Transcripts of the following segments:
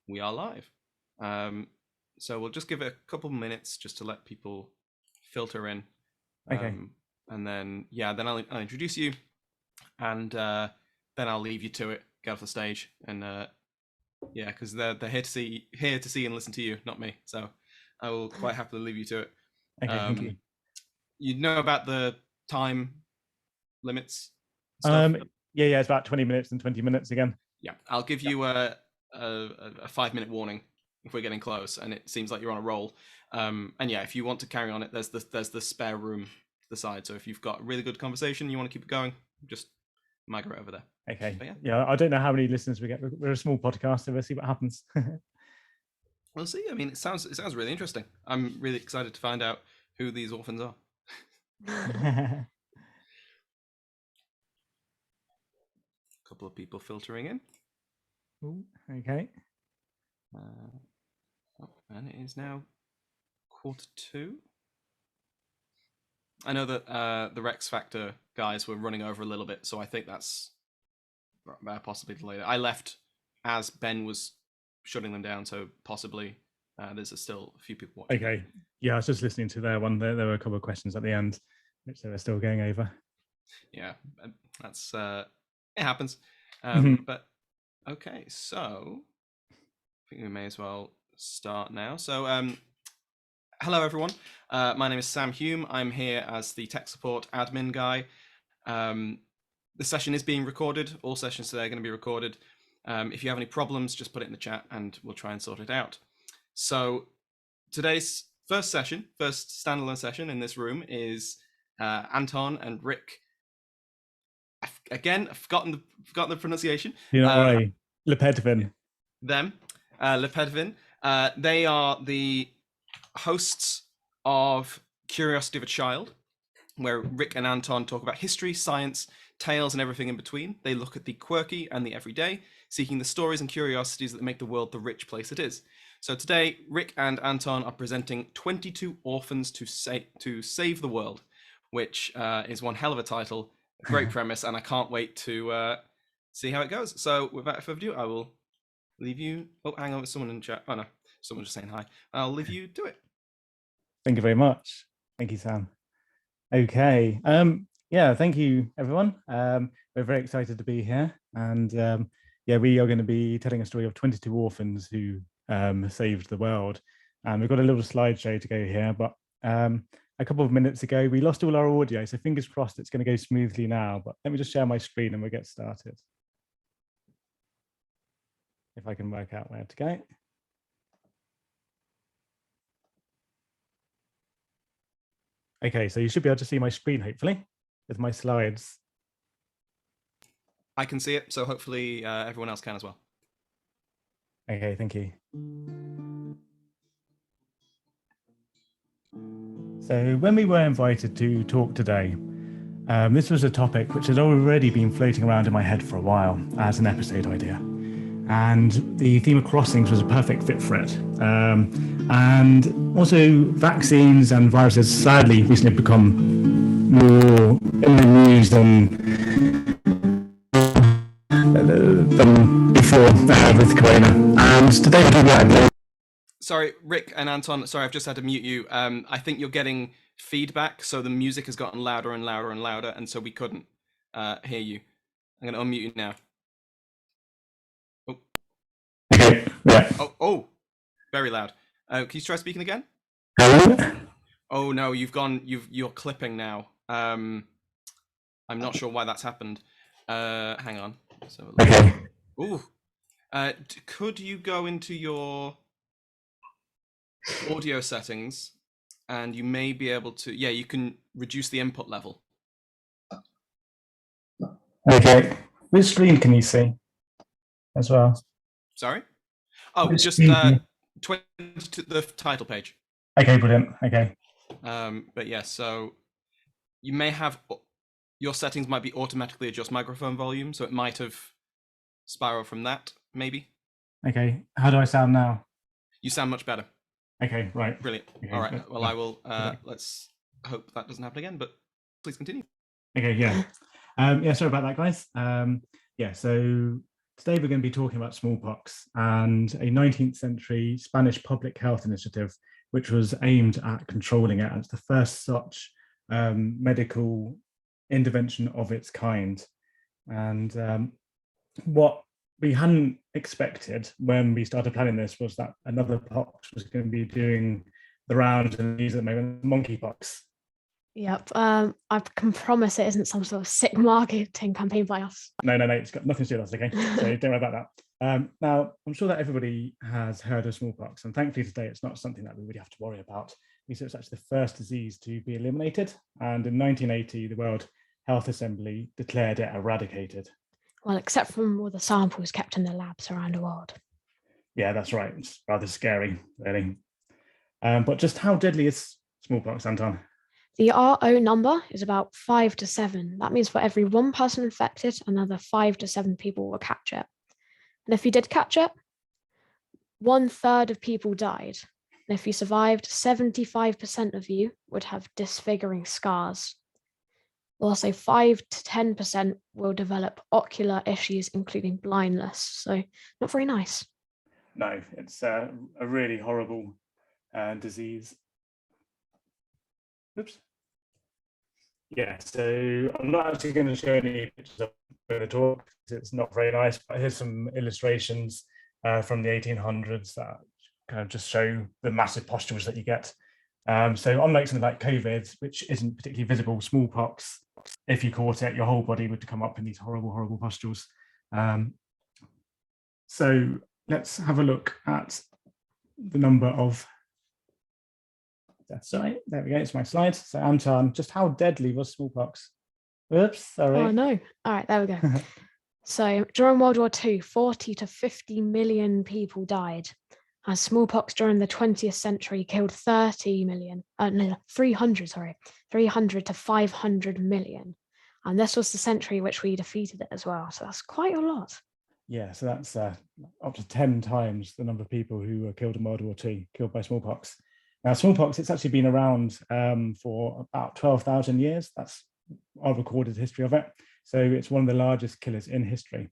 we are live. So we'll just give it a couple of minutes just to let people filter in. Okay. And then, then I'll introduce you, and then I'll leave you to it. Get off the stage, and because they're here to see and listen to you, not me. So I will quite happily leave you to it. Okay, thank you. You know about the time limits stuff? Yeah, it's about 20 minutes and 20 minutes again. Yeah, I'll give you a 5-minute warning if we're getting close and it seems like you're on a roll. And yeah, if you want to carry on it, there's the spare room to the side. So if you've got a really good conversation, you want to keep it going, just migrate over there. Okay. Yeah, I don't know how many listeners we get. We're a small podcast, so we'll see what happens. We'll see. I mean, it sounds really interesting. I'm really excited to find out who these orphans are. Couple of people filtering in. Ooh, okay. And it is now 1:45. I know that the Rex Factor guys were running over a little bit, so I think that's possibly delayed. I left as Ben was shutting them down, so possibly there's still a few people watching. Okay. Yeah, I was just listening to their one. There were a couple of questions at the end, which they were still going over. Yeah, that's it happens. But okay, so I think we may as well start now. So hello everyone, my name is Sam Hume. I'm here as the tech support admin guy. The session is being recorded. All sessions today are going to be recorded. If you have any problems, just put it in the chat and we'll try and sort it out. So today's first standalone session in this room is Anton and Rick. Again, I've forgotten the pronunciation. You're not right. Poidevin. Them, Poidevin. They are the hosts of Curiosity of a Child, where Rick and Anton talk about history, science, tales, and everything in between. They look at the quirky and the everyday, seeking the stories and curiosities that make the world the rich place it is. So today, Rick and Anton are presenting 22 Orphans to Save the World, which is one hell of a title, a great premise, and I can't wait to see how it goes. So without further ado, I will leave you. Oh, hang on, there's someone in chat. Oh no, someone just saying hi. I'll leave you to it. Thank you very much. Thank you, Sam. Okay. Yeah, thank you, everyone. We're very excited to be here. And yeah, we are going to be telling a story of 22 orphans who saved the world. And we've got a little slideshow to go here, but a couple of minutes ago, we lost all our audio. So fingers crossed it's going to go smoothly now. But let me just share my screen and we'll get started. If I can work out where to go. Okay, so you should be able to see my screen, hopefully, with my slides. I can see it, so hopefully everyone else can as well. Okay, thank you. So when we were invited to talk today, this was a topic which had already been floating around in my head for a while as an episode idea. And the theme of crossings was a perfect fit for it. And also vaccines and viruses sadly recently become more in the news than before with corona. And today we're talking about... Sorry, Rick and Anton, sorry, I've just had to mute you. I think you're getting feedback, so the music has gotten louder and louder and louder, and so we couldn't hear you. I'm going to unmute you now. Okay, yeah. Oh, very loud. Can you try speaking again? Oh no, you're clipping now. I'm not sure why that's happened. Hang on. So, okay. Ooh. Could you go into your audio settings and you may be able to, you can reduce the input level. Okay. Which screen can you see as well? Sorry? Oh, just 20 to the title page. Okay, brilliant. Okay. But yeah, so you may have, your settings might be automatically adjust microphone volume, so it might have spiraled from that, maybe. Okay. How do I sound now? You sound much better. Okay, right. Brilliant. Okay, all right. Well, I will, let's hope that doesn't happen again, but please continue. Okay, yeah. Yeah, sorry about that, guys. Yeah, so Today we're going to be talking about smallpox and a 19th century Spanish public health initiative, which was aimed at controlling it. And it's the first such medical intervention of its kind. And what we hadn't expected when we started planning this was that another pox was going to be doing the rounds and these at the moment, monkeypox. Yep. I can promise it isn't some sort of sick marketing campaign by us. No, it's got nothing to do with us, okay? So don't worry about that. Now, I'm sure that everybody has heard of smallpox, and thankfully today it's not something that we really have to worry about. It's actually the first disease to be eliminated, and in 1980, the World Health Assembly declared it eradicated. Well, except from all the samples kept in the labs around the world. Yeah, that's right. It's rather scary, really. But just how deadly is smallpox, Anton? The RO number is about 5 to 7. That means for every one person infected, another 5 to 7 people will catch it. And if you did catch it, 1/3 of people died. And if you survived, 75% of you would have disfiguring scars. Also, 5 to 10% will develop ocular issues, including blindness. So not very nice. No, it's a really horrible disease. Oops. Yeah, so I'm not actually going to show any pictures of the talk. It's not very nice, but here's some illustrations from the 1800s that kind of just show the massive pustules that you get. So unlike something like COVID, which isn't particularly visible, smallpox, if you caught it, your whole body would come up in these horrible, horrible pustules. So let's have a look at the number of sorry, there we go, it's my slides. So Anton, just how deadly was smallpox? Oops, sorry. Oh no. All right, there we go. So during World War II, 40 to 50 million people died. As smallpox during the 20th century killed 300 to 500 million. And this was the century which we defeated it as well. So that's quite a lot. Yeah, so that's up to 10 times the number of people who were killed in World War II, killed by smallpox. Now, smallpox, it's actually been around for about 12,000 years. That's our recorded history of it. So it's one of the largest killers in history.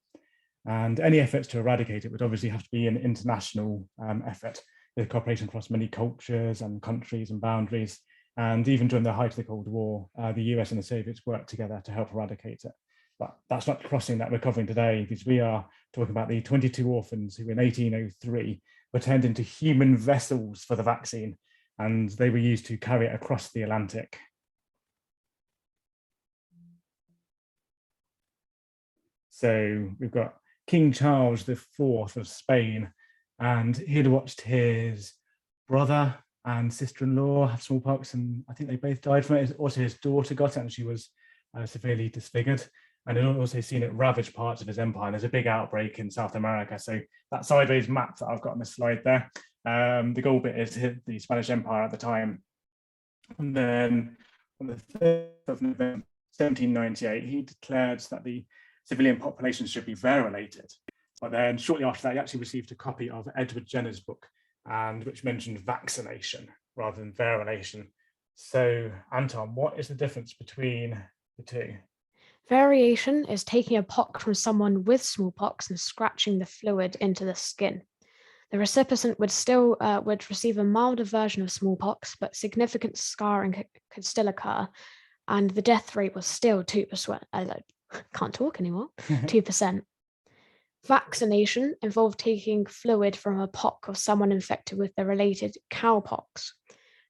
And any efforts to eradicate it would obviously have to be an international effort with cooperation across many cultures and countries and boundaries. And even during the height of the Cold War, the US and the Soviets worked together to help eradicate it. But that's not the crossing that we're covering today, because we are talking about the 22 orphans who in 1803 were turned into human vessels for the vaccine, and they were used to carry it across the Atlantic. So we've got King Charles IV of Spain, and he'd watched his brother and sister-in-law have smallpox, and I think they both died from it. Also, his daughter got it, and she was severely disfigured. And he'd also seen it ravage parts of his empire. There's a big outbreak in South America. So that sideways map that I've got on the slide there, the gold bit is the Spanish Empire at the time. And then on the 3rd of November, 1798, he declared that the civilian population should be variolated. But then shortly after that, he actually received a copy of Edward Jenner's book, and which mentioned vaccination rather than variolation. So Anton, what is the difference between the two? Variation is taking a pox from someone with smallpox and scratching the fluid into the skin. The recipient would receive a milder version of smallpox, but significant scarring could still occur, and the death rate was still 2%. I can't talk anymore. 2%. Vaccination involved taking fluid from a pox of someone infected with the related cowpox.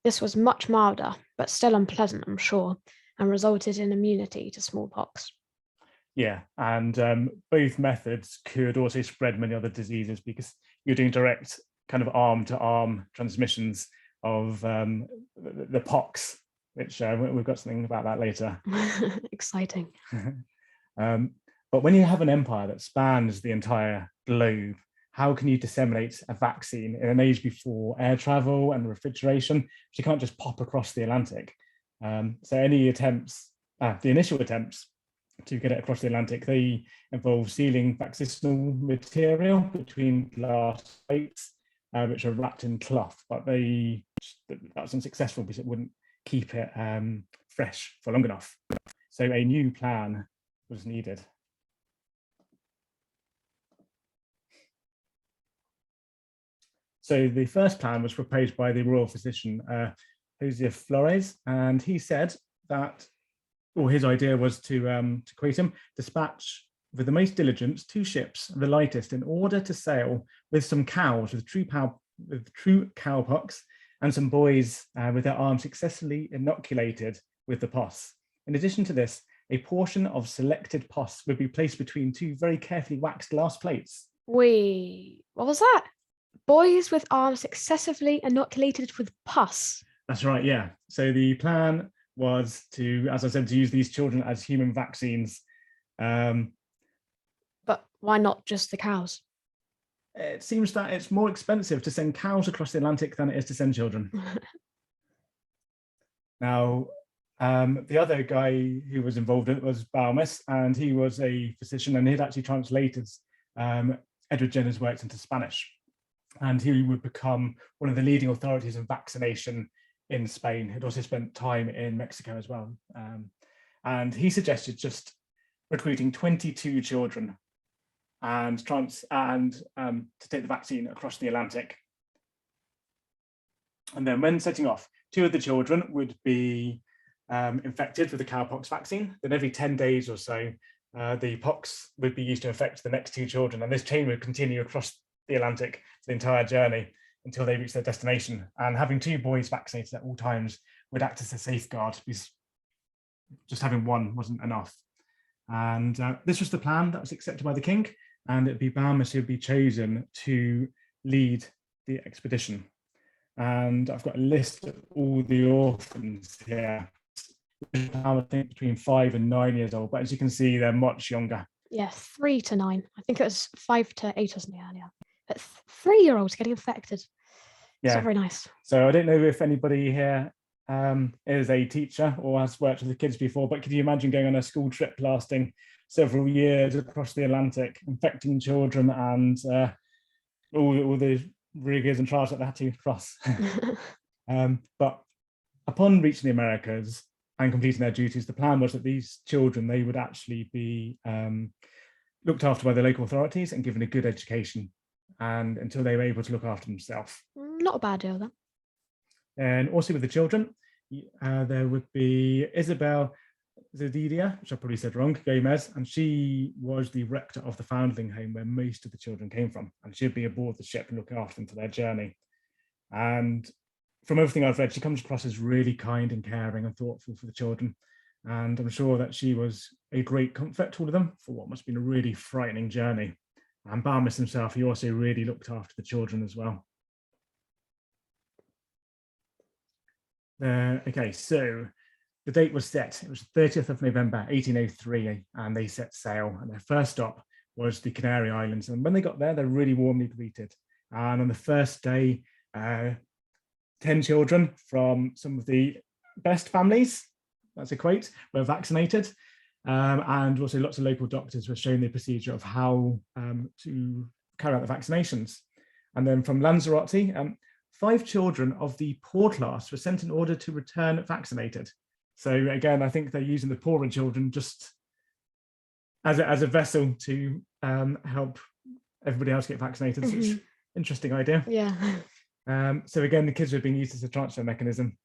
This was much milder, but still unpleasant, I'm sure, and resulted in immunity to smallpox. Yeah, and both methods could also spread many other diseases because you're doing direct kind of arm-to-arm transmissions of the pox, which we've got something about that later. Exciting. But when you have an empire that spans the entire globe, how can you disseminate a vaccine in an age before air travel and refrigeration? You can't just pop across the Atlantic. So any attempts, the initial attempts to get it across the Atlantic, they involve sealing vaccinal material between glass plates, which are wrapped in cloth, but that was unsuccessful because it wouldn't keep it fresh for long enough. So a new plan was needed. So the first plan was proposed by the royal physician, Jose Flores, and he said that, or his idea was to quote him, dispatch with the most diligence 2 ships, the lightest, in order to sail with some cows with true cowpox and some boys with their arms successfully inoculated with the pos. In addition to this, a portion of selected pos would be placed between 2 very carefully waxed glass plates. Wait, what was that? Boys with arms excessively inoculated with pus. That's right, yeah. So the plan was to, as I said, to use these children as human vaccines. But why not just the cows? It seems that it's more expensive to send cows across the Atlantic than it is to send children. Now, the other guy who was involved in it was Balmes, and he was a physician, and he'd actually translated Edward Jenner's works into Spanish. And he would become one of the leading authorities in vaccination in Spain. He'd also spent time in Mexico as well. And he suggested just recruiting 22 children and to take the vaccine across the Atlantic. And then when setting off, 2 of the children would be infected with the cowpox vaccine. Then every 10 days or so, the pox would be used to infect the next 2 children. And this chain would continue across the Atlantic the entire journey until they reach their destination. And having 2 boys vaccinated at all times would act as a safeguard, because just having one wasn't enough. And this was the plan that was accepted by the king, and it'd be Balmes who would be chosen to lead the expedition. And I've got a list of all the orphans here. I think between 5 and 9 years old, but as you can see, they're much younger. Yeah, 3 to 9. I think it was 5 to 8 or something earlier. But 3-year-olds getting infected. Yeah. It's not very nice. So I don't know if anybody here is a teacher or has worked with the kids before, but could you imagine going on a school trip lasting several years across the Atlantic, infecting children, and all the rigors and trials that they had to cross? But upon reaching the Americas and completing their duties, the plan was that these children, they would actually be looked after by the local authorities and given a good education, and until they were able to look after themselves. Not a bad deal, then. And also with the children, there would be Isabel Zedidia, which I probably said wrong, Gomez, and she was the rector of the foundling home where most of the children came from, and she'd be aboard the ship and looking after them for their journey. And from everything I've read, she comes across as really kind and caring and thoughtful for the children. And I'm sure that she was a great comfort to all of them for what must have been a really frightening journey. And Balmes himself, he also really looked after the children as well. Okay, so the date was set. It was 30th of November, 1803, and they set sail. And their first stop was the Canary Islands. And when they got there, they're really warmly greeted. And on the first day, 10 children from some of the best families, that's a quote, were vaccinated. And also lots of local doctors were shown the procedure of how to carry out the vaccinations. And then from Lanzarote, 5 children of the poor class were sent in order to return vaccinated. So again, I think they're using the poorer children just as a vessel to help everybody else get vaccinated. So it's an interesting idea. Yeah. So again, the kids were being used as a transfer mechanism.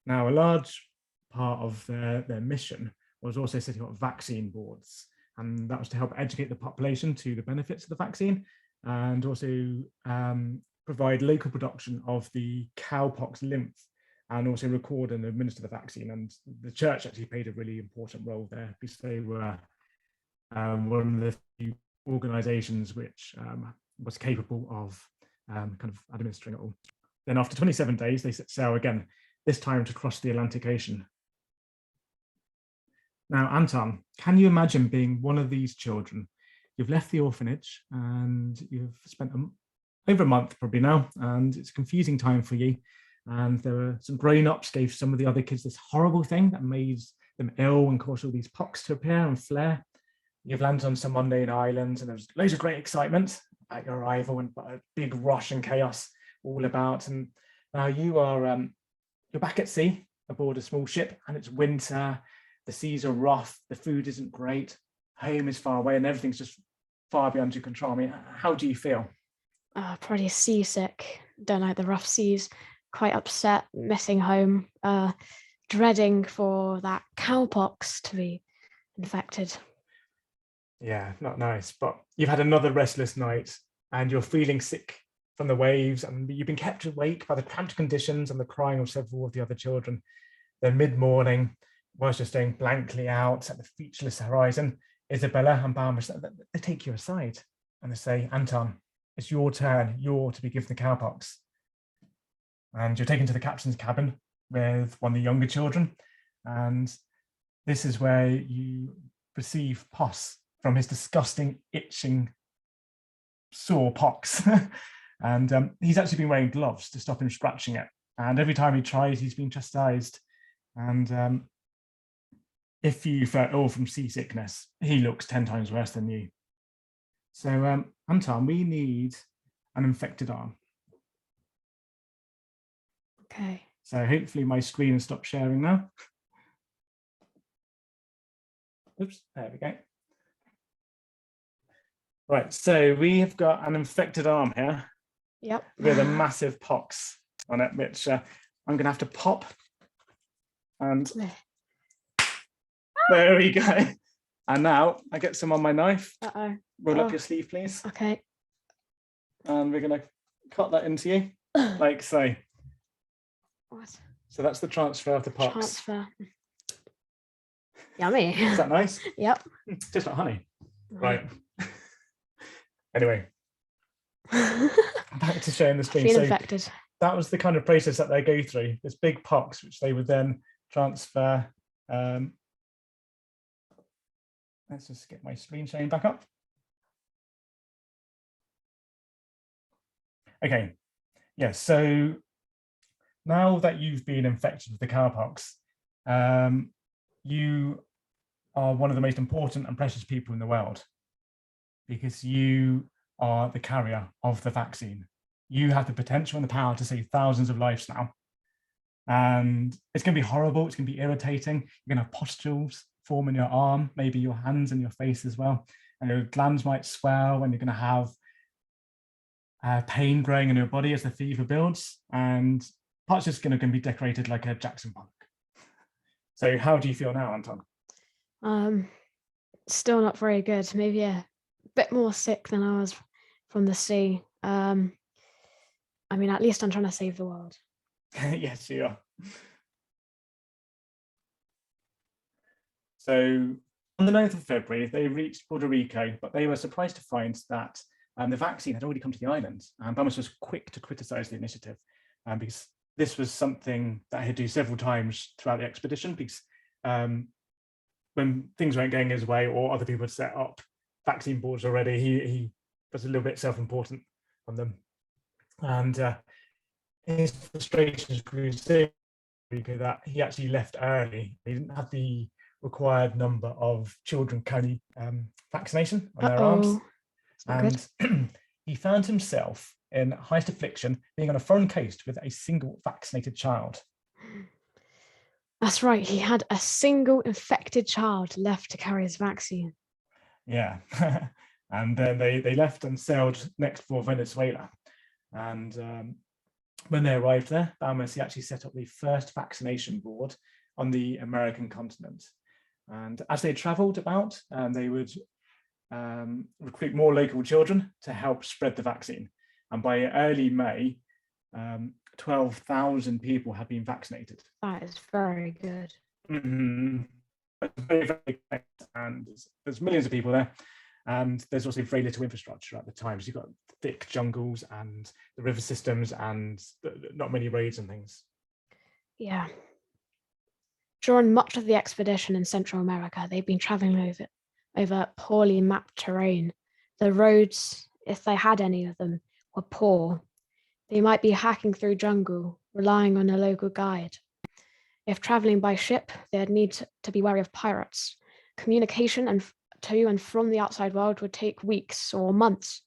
Now, a large part of their mission was also setting up vaccine boards, and that was to help educate the population to the benefits of the vaccine, and also provide local production of the cowpox lymph, and also record and administer the vaccine. And the church actually played a really important role there, because they were one of the few organizations which was capable of kind of administering it all. Then after 27 days, they set sail again, this time to cross the Atlantic Ocean. Now, Anton, can you imagine being one of these children? You've left the orphanage and you've spent over a month probably now, and it's a confusing time for you. And there were some grown-ups gave some of the other kids this horrible thing that made them ill and caused all these pox to appear and flare. You've landed on some unknown islands, and there was loads of great excitement at your arrival, and a big rush and chaos all about. And now you are you're back at sea aboard a small ship, and it's winter. The seas are rough. The food isn't great. Home is far away, and everything's just far beyond your control. I mean, how do you feel? Pretty seasick, don't like the rough seas, quite upset, missing home, dreading for that cowpox to be infected. Yeah, not nice. But you've had another restless night and you're feeling sick from the waves, and you've been kept awake by the cramped conditions and the crying of several of the other children. Then mid-morning, whilst you're staring blankly out at the featureless horizon, Isabella and Balmer, they take you aside and they say, Anton, it's your turn. You're to be given the cowpox. And you're taken to the captain's cabin with one of the younger children. And this is where you receive pus from his disgusting, itching, sore pox. And he's actually been wearing gloves to stop him scratching it. And every time he tries, he's been chastised. And if you felt ill from seasickness, he looks 10 times worse than you. So Anton, we need an infected arm. Okay. So hopefully my screen has stopped sharing now. Oops, there we go. Right, so we have got an infected arm here. Yep. With a massive pox on it, which I'm going to have to pop. And there we go. And now I get some on my knife. Uh-oh. Roll up your sleeve, please. Okay. And we're going to cut that into you, like so. What? So that's the transfer of the pox. Transfer. Yummy. Is that nice? Yep. Just like honey. Right. Anyway, back to sharing the screen. Feel So infected. that was the kind of process that they go through. This big pox, which they would then transfer. Let's just get my screen sharing back up. Okay. Yeah. So now that you've been infected with the cowpox, you are one of the most important and precious people in the world, because you are the carrier of the vaccine. You have the potential and the power to save thousands of lives now. And it's going to be horrible. It's going to be irritating. You're going to have pustules form in your arm, maybe your hands and your face as well. And your glands might swell, and you're going to have pain growing in your body as the fever builds. And parts just going to be decorated like a Jackson Pollock. So how do you feel now, Anton? Still not very good. Maybe a bit more sick than I was from the sea. I mean, at least I'm trying to save the world. Yes, you are. So on the 9th of February, they reached Puerto Rico, but they were surprised to find that the vaccine had already come to the island. And Bamas was quick to criticize the initiative because this was something that he'd do several times throughout the expedition, because when things weren't going his way or other people had set up vaccine boards already, he was a little bit self-important on them. And his frustrations grew so that he actually left early. He didn't have the required number of children carrying vaccination on their arms. And he found himself in highest affliction, being on a foreign coast with a single vaccinated child. That's right. He had a single infected child left to carry his vaccine. Yeah. And then they left and sailed next for Venezuela. And when they arrived there, Balmers actually set up the first vaccination board on the American continent. And as they traveled about, they would recruit more local children to help spread the vaccine. And by early May, 12,000 people had been vaccinated. That is very good. Mm-hmm. Very, very, and there's millions of people there. And there's also very little infrastructure at the time. So you've got thick jungles and the river systems and not many roads and things. Yeah. During much of the expedition in Central America, they've been traveling over poorly mapped terrain. The roads, if they had any of them, were poor. They might be hacking through jungle, relying on a local guide. If traveling by ship, they'd need to be wary of pirates. Communication to and from the outside world would take weeks or months.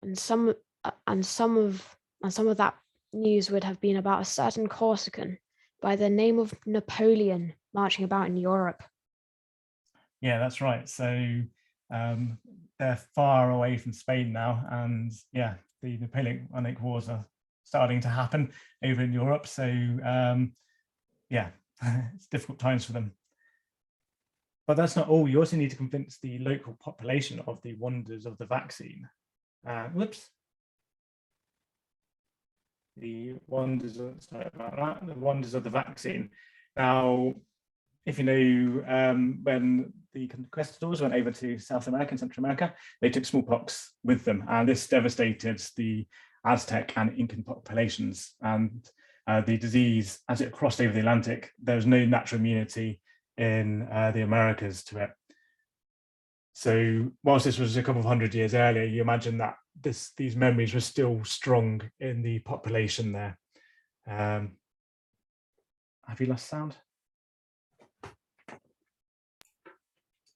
And some of that news would have been about a certain Corsican by the name of Napoleon marching about in Europe. Yeah, that's right. So they're far away from Spain now, and yeah, the Napoleonic Wars are starting to happen over in Europe. So yeah, it's difficult times for them. But that's not all. You also need to convince the local population of the wonders of the vaccine. Whoops. The wonders of, sorry about that, the wonders of the vaccine. Now, if you know, when the conquistadors went over to South America and Central America, they took smallpox with them, and this devastated the Aztec and Incan populations. And the disease, as it crossed over the Atlantic, there was no natural immunity in the Americas to it. So whilst this was a couple of hundred years earlier, you imagine that these memories were still strong in the population there. Have you lost sound?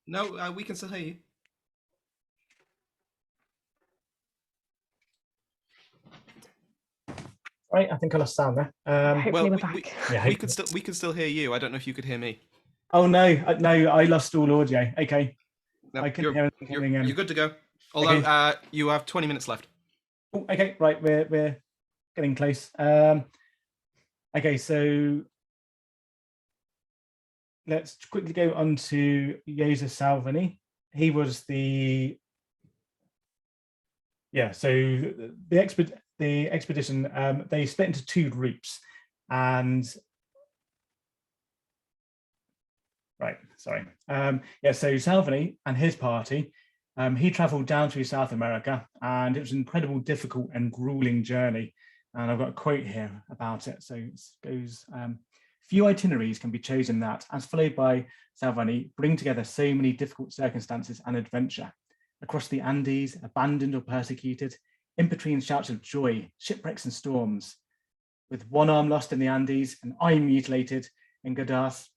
No, we can still hear you. Right, I think I lost sound there. Hopefully we're back. We could still hear you. I don't know if you could hear me. Oh no, no, I lost all audio. Okay. No, I couldn't hear anything coming in. You're good to go. Although Okay. You have 20 minutes left. Oh, okay, right, we're getting close. Okay, so let's quickly go on to Joseph Salvani. He was the the expedition. They split into two groups, and so Salvani and his party, he traveled down through South America, and it was an incredible, difficult and grueling journey. And I've got a quote here about it. So it goes, few itineraries can be chosen that, as followed by Salvani, bring together so many difficult circumstances and adventure. Across the Andes, abandoned or persecuted, in between shouts of joy, shipwrecks and storms, with one arm lost in the Andes, an eye mutilated in Gadas.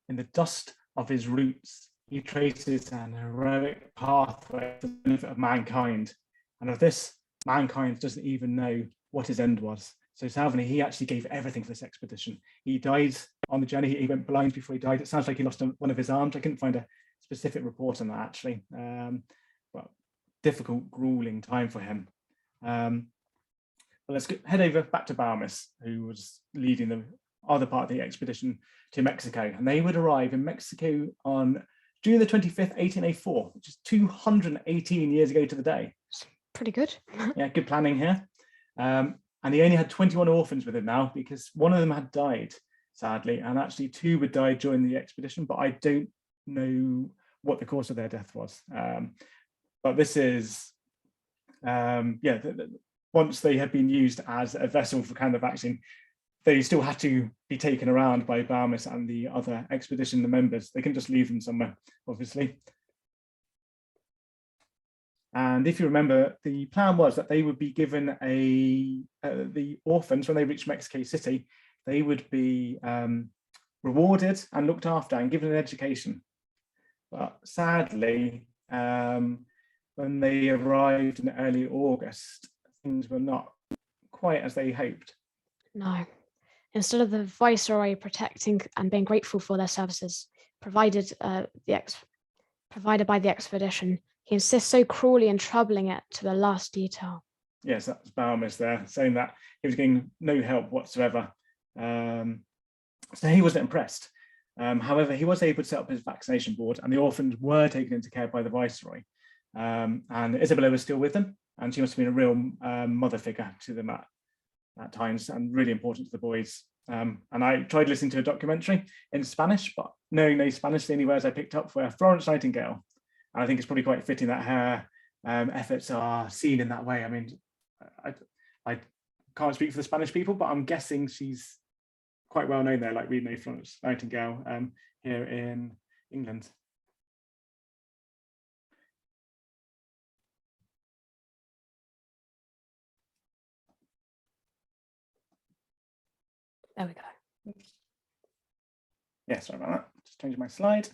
In the dust of his roots, he traces an heroic pathway for the benefit of mankind. And of this, mankind doesn't even know what his end was. So Salvani, he actually gave everything for this expedition. He died on the journey. He went blind before he died. It sounds like he lost one of his arms. I couldn't find a specific report on that, actually. But difficult, grueling time for him. But let's head over back to Balmis, who was leading the other part of the expedition to Mexico. And they would arrive in Mexico on June the 25th, 1804, which is 218 years ago to the day. Pretty good. Yeah, good planning here. And he only had 21 orphans with him now, because one of them had died, sadly, and actually two would die during the expedition, but I don't know what the cause of their death was. But this is, once they had been used as a vessel for kind of vaccine, they still had to be taken around by Balmis and the other expedition, the members. They couldn't just leave them somewhere, obviously. And if you remember, the plan was that they would be given the orphans, when they reached Mexico City, they would be rewarded and looked after and given an education. But sadly, when they arrived in early August, things were not quite as they hoped. No. Instead of the viceroy protecting and being grateful for their services provided by the expedition, he insists so cruelly in troubling it to the last detail. Yes, that's Balmis there, saying that he was getting no help whatsoever. So he wasn't impressed. However, he was able to set up his vaccination board, and the orphans were taken into care by the viceroy. And Isabella was still with them, and she must have been a real mother figure to them at times, and really important to the boys. And I tried listening to a documentary in Spanish, but knowing no Spanish, the only words I picked up were Florence Nightingale. And I think it's probably quite fitting that her efforts are seen in that way. I mean, I can't speak for the Spanish people, but I'm guessing she's quite well known there, like we know Florence Nightingale here in England. There we go. Yeah, sorry about that. Just changing my slide.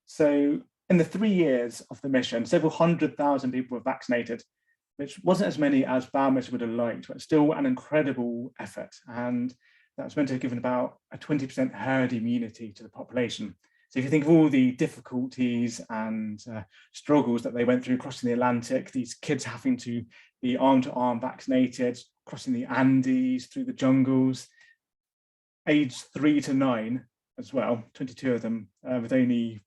So in the 3 years of the mission, several 100,000 people were vaccinated, which wasn't as many as Balmis would have liked, but still an incredible effort. And that was meant to have given about a 20% herd immunity to the population. So if you think of all the difficulties and struggles that they went through crossing the Atlantic, these kids having to be arm-to-arm vaccinated, crossing the Andes, through the jungles, aged 3 to 9 as well, 22 of them, with only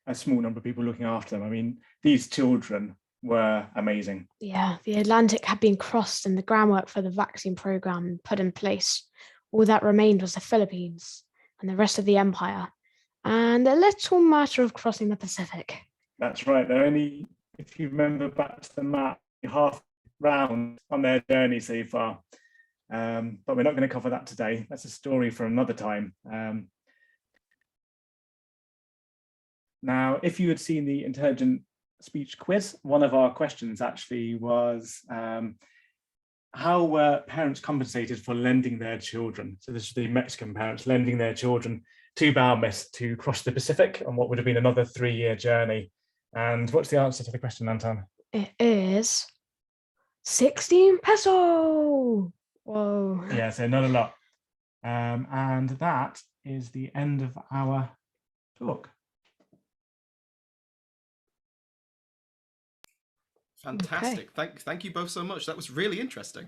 a small number of people looking after them. I mean, these children were amazing. Yeah, the Atlantic had been crossed and the groundwork for the vaccine program put in place. All that remained was the Philippines and the rest of the empire, and a little matter of crossing the Pacific. That's right. They're only, if you remember back to the map, half round on their journey so far. But we're not going to cover that today. That's a story for another time. Now, if you had seen the intelligent speech quiz, one of our questions actually was, how were parents compensated for lending their children? So this is the Mexican parents lending their children to Balmis to cross the Pacific on what would have been another 3-year journey. And what's the answer to the question, Anton? It is 16 peso. Whoa. Yeah, so not a lot. And that is the end of our talk. Fantastic. Okay. Thank you both so much. That was really interesting.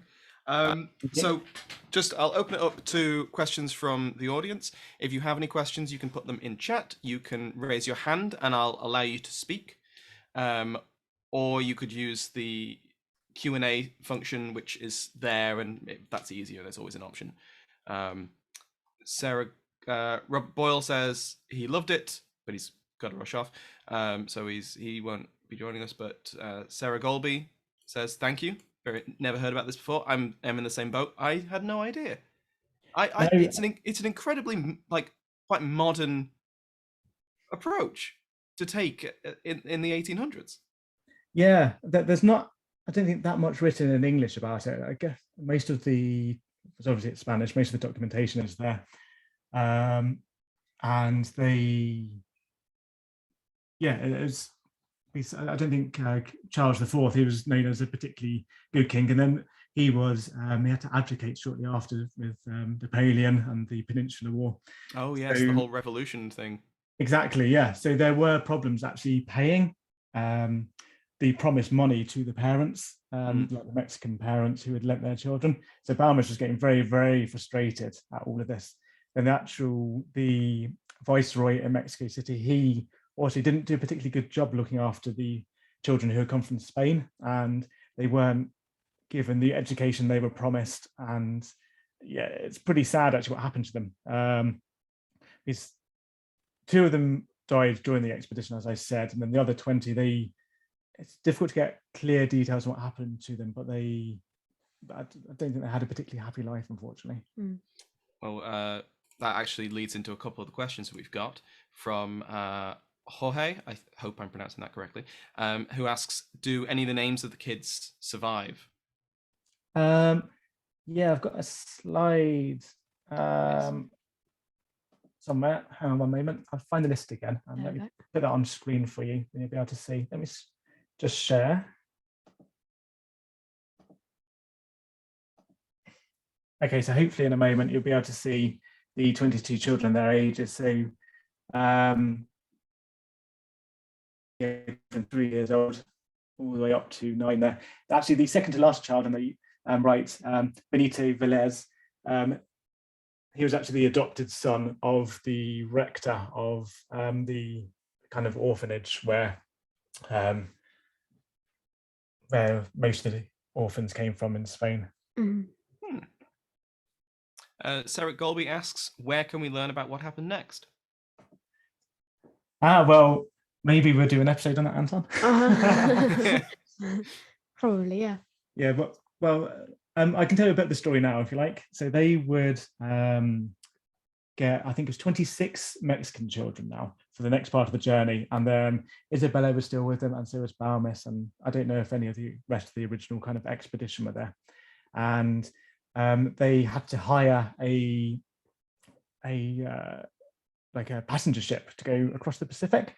So just I'll open it up to questions from the audience. If you have any questions, you can put them in chat. You can raise your hand and I'll allow you to speak. Or you could use the Q&A function, which is there, and that's easier. There's always an option. Rob Boyle says he loved it, but he's got to rush off. So he won't be joining us, but Sarah Golby says thank you. Never heard about this before. I'm in the same boat. I had no idea. It's an incredibly quite modern approach to take in the 1800s. Yeah, there's not, I don't think, that much written in English about it. I guess most of obviously it's Spanish, most of the documentation is there. And I don't think Charles IV, he was known as a particularly good king, and then he had to abdicate shortly after with Napoleon and the Peninsular War. Oh yes, so, the whole revolution thing. Exactly, yeah. So there were problems actually paying the promised money to the parents, like the Mexican parents who had lent their children. So Balmis was getting very, very frustrated at all of this. And the viceroy in Mexico City, he also didn't do a particularly good job looking after the children who had come from Spain, and they weren't given the education they were promised. And yeah, it's pretty sad actually what happened to them. Because 2 of them died during the expedition, as I said, and then the other 20, it's difficult to get clear details on what happened to them, but I don't think they had a particularly happy life, unfortunately. Well, that actually leads into a couple of the questions that we've got from Jorge, I hope I'm pronouncing that correctly, who asks, do any of the names of the kids survive? Yeah, I've got a slide somewhere. Hang on one moment. I'll find the list again and let me put that on screen for you, and you'll be able to see. Let me just share. Okay, so hopefully in a moment you'll be able to see the 22 children, their ages. So from 3 years old all the way up to 9 there. Actually, the second to last child on the right, Benito Velez, he was actually the adopted son of the rector of the kind of orphanage where most of the orphans came from in Spain. Sarah Golby asks, where can we learn about what happened next? Well, maybe we'll do an episode on that, Anton. Probably, yeah. Yeah, but I can tell you about the story now if you like. So they would get, I think it was 26 Mexican children now for the next part of the journey, and then Isabella was still with them, and so was Balmis, and I don't know if any of the rest of the original kind of expedition were there. And they had to hire a passenger ship to go across the Pacific.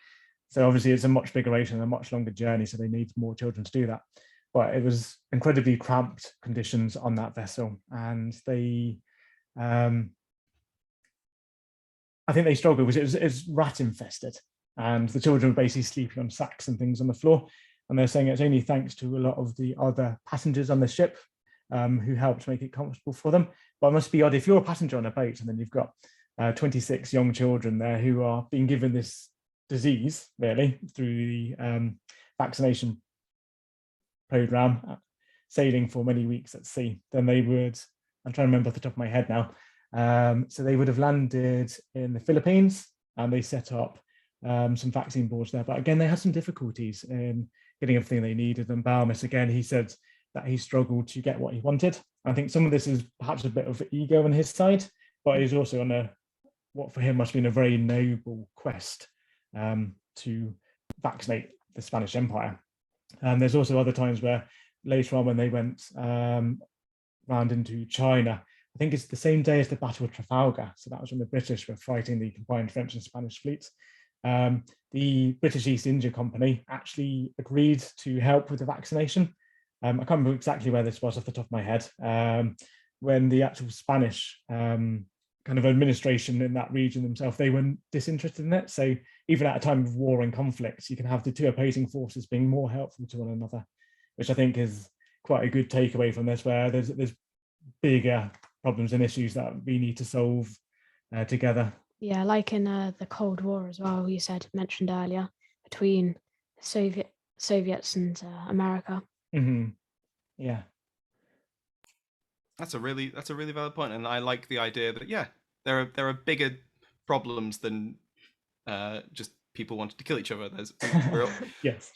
So obviously it's a much bigger ocean, a much longer journey, so they need more children to do that. But it was incredibly cramped conditions on that vessel, and they I think they struggled because it was rat infested, and the children were basically sleeping on sacks and things on the floor. And they're saying it's only thanks to a lot of the other passengers on the ship who helped make it comfortable for them. But it must be odd if you're a passenger on a boat and then you've got 26 young children there who are being given this disease, really, through the vaccination program, sailing for many weeks at sea. Then they would, I'm trying to remember off the top of my head now, so they would have landed in the Philippines and they set up some vaccine boards there. But again, they had some difficulties in getting everything they needed. And Balmus, again, he said that he struggled to get what he wanted. I think some of this is perhaps a bit of ego on his side, but he's also on what for him must have been a very noble quest to vaccinate the Spanish Empire. There's also other times where later on when they went round into China, I think it's the same day as the Battle of Trafalgar. So that was when the British were fighting the combined French and Spanish fleets. The British East India Company actually agreed to help with the vaccination. I can't remember exactly where this was off the top of my head, when the actual Spanish kind of administration in that region themselves, they weren't disinterested in it. So even at a time of war and conflict, you can have the two opposing forces being more helpful to one another, which I think is quite a good takeaway from this, where there's bigger problems and issues that we need to solve together. Yeah, like in the Cold War as well, you mentioned earlier, between Soviets and America. Mm-hmm. Yeah. That's a really valid point, and I like the idea that there are bigger problems than just people wanting to kill each other. There's yes,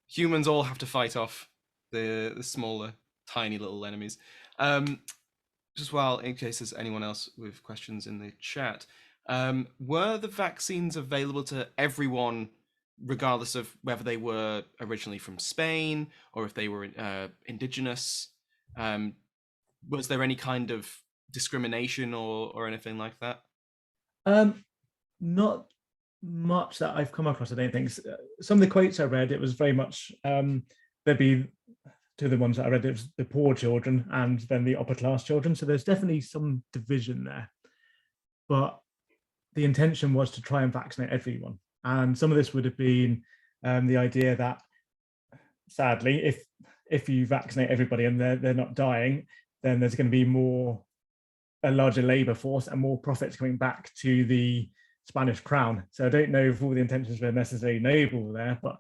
humans all have to fight off the smaller, tiny little enemies. Just while, in case there's anyone else with questions in the chat, were the vaccines available to everyone, regardless of whether they were originally from Spain or if they were indigenous? Was there any kind of discrimination or anything like that? Not much that I've come across, I don't think. Some of the quotes I read, it was very much, there'd be two of the ones that I read, it was the poor children and then the upper class children. So there's definitely some division there. But the intention was to try and vaccinate everyone. And some of this would have been the idea that, sadly, if you vaccinate everybody and they're not dying, then there's going to be a larger labor force and more profits coming back to the Spanish crown. So I don't know if all the intentions were necessarily noble there, but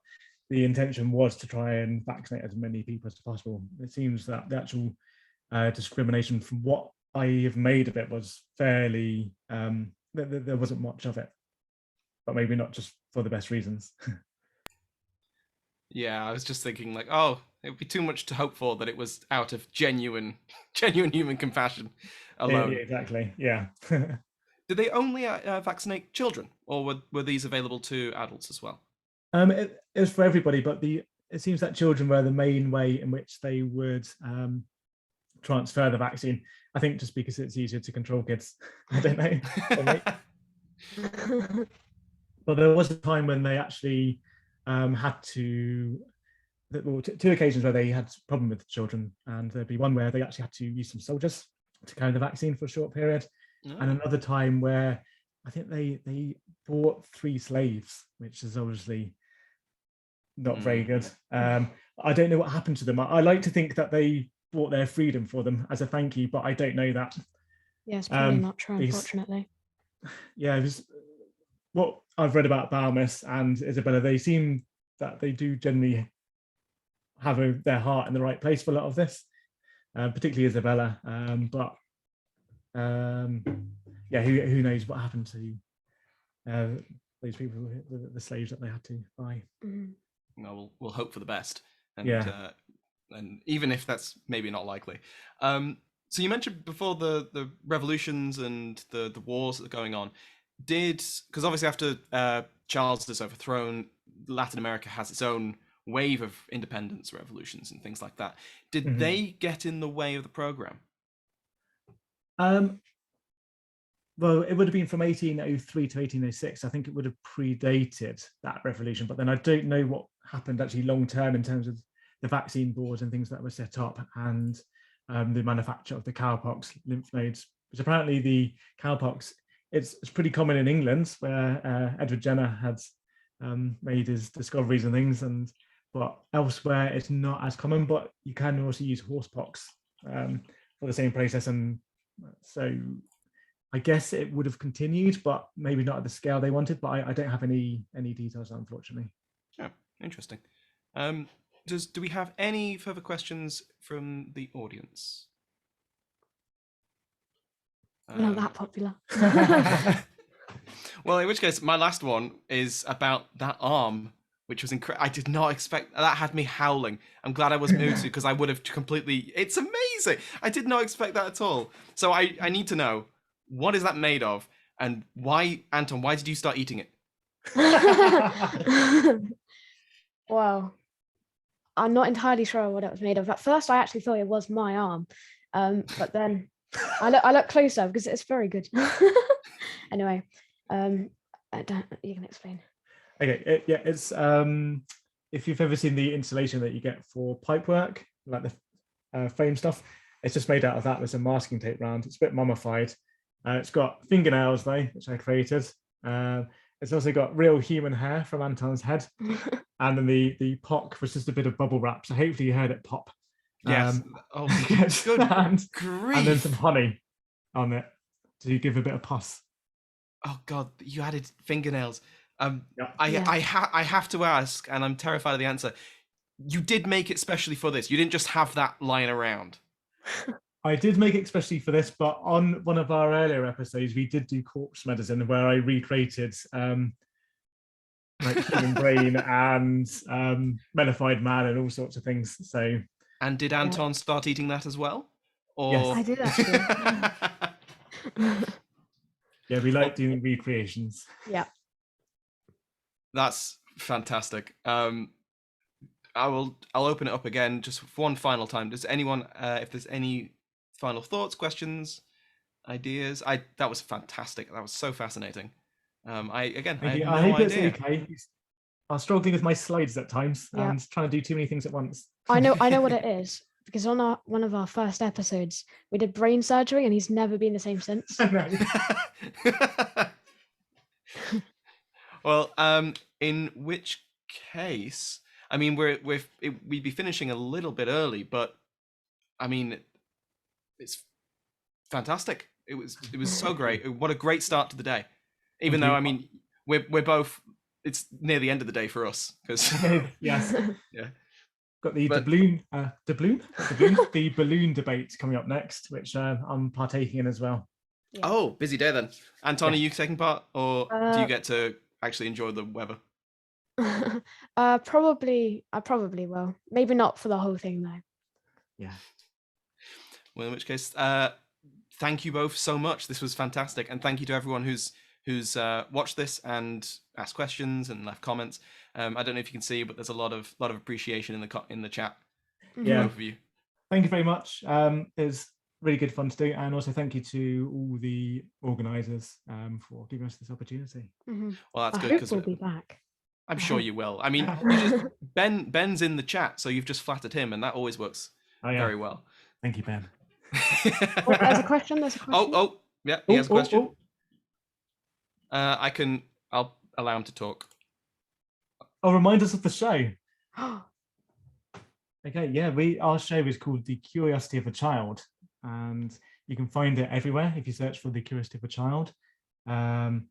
the intention was to try and vaccinate as many people as possible. It seems that the actual discrimination, from what I have made of it, was fairly, there wasn't much of it, but maybe not just for the best reasons. Yeah, I was just thinking like, oh, it would be too much to hope for that it was out of genuine human compassion alone. Yeah, exactly, yeah. Did they only vaccinate children, or were these available to adults as well? It was for everybody, but it seems that children were the main way in which they would transfer the vaccine. I think just because it's easier to control kids. I don't know. But there was a time when they actually had to, two occasions where they had a problem with the children, and there'd be one where they actually had to use some soldiers to carry the vaccine for a short period, and another time where I think they bought 3 slaves, which is obviously not very good. I don't know what happened to them. I like to think that they bought their freedom for them as a thank you, but I don't know that. Yeah, it's probably not true, unfortunately. Yeah, it was what I've read about Balmus and Isabella. They seem that they do generally have their heart in the right place for a lot of this, particularly Isabella. But yeah, who knows what happened to those people, the slaves that they had to buy. No, we'll hope for the best, and and even if that's maybe not likely. So you mentioned before the revolutions and the wars that are going on. Because obviously after Charles is overthrown, Latin America has its own wave of independence revolutions and things like that. Did they get in the way of the program? Well, it would have been from 1803 to 1806. I think it would have predated that revolution, but then I don't know what happened actually long term in terms of the vaccine boards and things that were set up, and the manufacture of the cowpox lymph nodes, which apparently the cowpox it's pretty common in England, where Edward Jenner had made his discoveries and things, but elsewhere it's not as common. But you can also use horsepox for the same process, and so I guess it would have continued, but maybe not at the scale they wanted. But I don't have any details, unfortunately. Yeah, interesting. Do we have any further questions from the audience? We're not that popular. Well, in which case, my last one is about that arm, which was incredible. I did not expect that. Had me howling. I'm glad I wasn't moved to, because I would have completely. It's amazing. I did not expect that at all. So I need to know, what is that made of, and why, Anton? Why did you start eating it? Well, I'm not entirely sure what it was made of. At first, I actually thought it was my arm, but then I look closer because it's very good. Anyway, you can explain. Okay, yeah, it's if you've ever seen the insulation that you get for pipe work, like the frame stuff, it's just made out of that. There's a masking tape round. It's a bit mummified. It's got fingernails though, which I created. It's also got real human hair from Anton's head, and then the POC was just a bit of bubble wrap. So hopefully you heard it pop. Yes. Oh, good grief. And then some honey on it to give a bit of pus. Oh God, you added fingernails. Yeah. I have to ask, and I'm terrified of the answer. You did make it specially for this. You didn't just have that lying around. I did make it especially for this, but on one of our earlier episodes, we did do corpse medicine, where I recreated like human brain and mellified man and all sorts of things. So. And did Anton start eating that as well? Or... Yes, I did actually. Yeah, we like doing recreations. Yeah. That's fantastic. I'll open it up again just for one final time. Does anyone, if there's any final thoughts, questions, ideas? That was fantastic. That was so fascinating. I had I no hope idea. it's okay. I'm struggling with my slides at times and trying to do too many things at once. I know what it is, because on one of our first episodes, we did brain surgery, and he's never been the same since. Well, in which case, I mean, we'd be finishing a little bit early, but I mean, it's fantastic. It was so great. What a great start to the day. Even though, I mean, we're both. It's near the end of the day for us, because yes, yeah. Got the balloon debate coming up next, which I'm partaking in as well. Yeah. Oh, busy day then. Anton, are you taking part, or do you get to actually enjoy the weather? I probably will. Maybe not for the whole thing though. Yeah. Well, in which case, thank you both so much. This was fantastic, and thank you to everyone who's watched this and asked questions and left comments. I don't know if you can see, but there's a lot of appreciation in the chat. Yeah. Both of you. Thank you very much. It was really good fun to do, and also thank you to all the organisers for giving us this opportunity. Mm-hmm. Well, that's good, because we'll be back. I'm sure you will. I mean, Ben's in the chat, so you've just flattered him, and that always works very well. Thank you, Ben. There's a question. Oh, yeah, he has a question. I'll allow him to talk. Oh, remind us of the show. Okay, yeah, our show is called The Curiosity of a Child, and you can find it everywhere if you search for The Curiosity of a Child. Or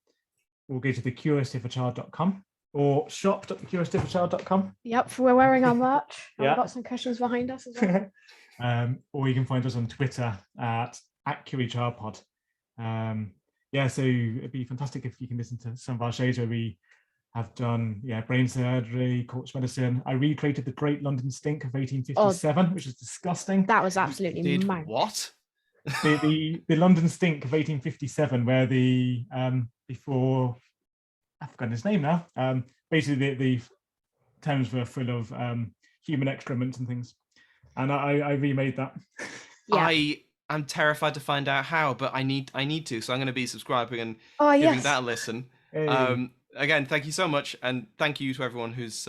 go to thecuriosityofachild.com or shop.thecuriosityofachild.com. Yep, we're wearing our merch. Yeah. We've got some cushions behind us as well. Or you can find us on Twitter at @CuriChildPod. Yeah, so it'd be fantastic if you can listen to some of our shows where we have done brain surgery, corpse medicine. I recreated the Great London Stink of 1857, which is disgusting. That was absolutely mad. What? the London Stink of 1857, where before I've forgotten his name now. Basically, the Thames were full of human excrement and things, and I remade that. Yeah. I'm terrified to find out how, but I need to, so I'm going to be subscribing and giving that a listen. Hey. Again, thank you so much, and thank you to everyone who's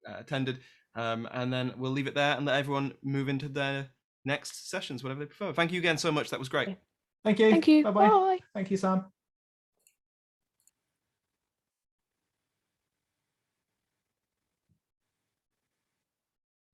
attended. And then we'll leave it there and let everyone move into their next sessions, whatever they prefer. Thank you again so much. That was great. Thank you. Thank you. Bye-bye. Bye. Thank you, Sam.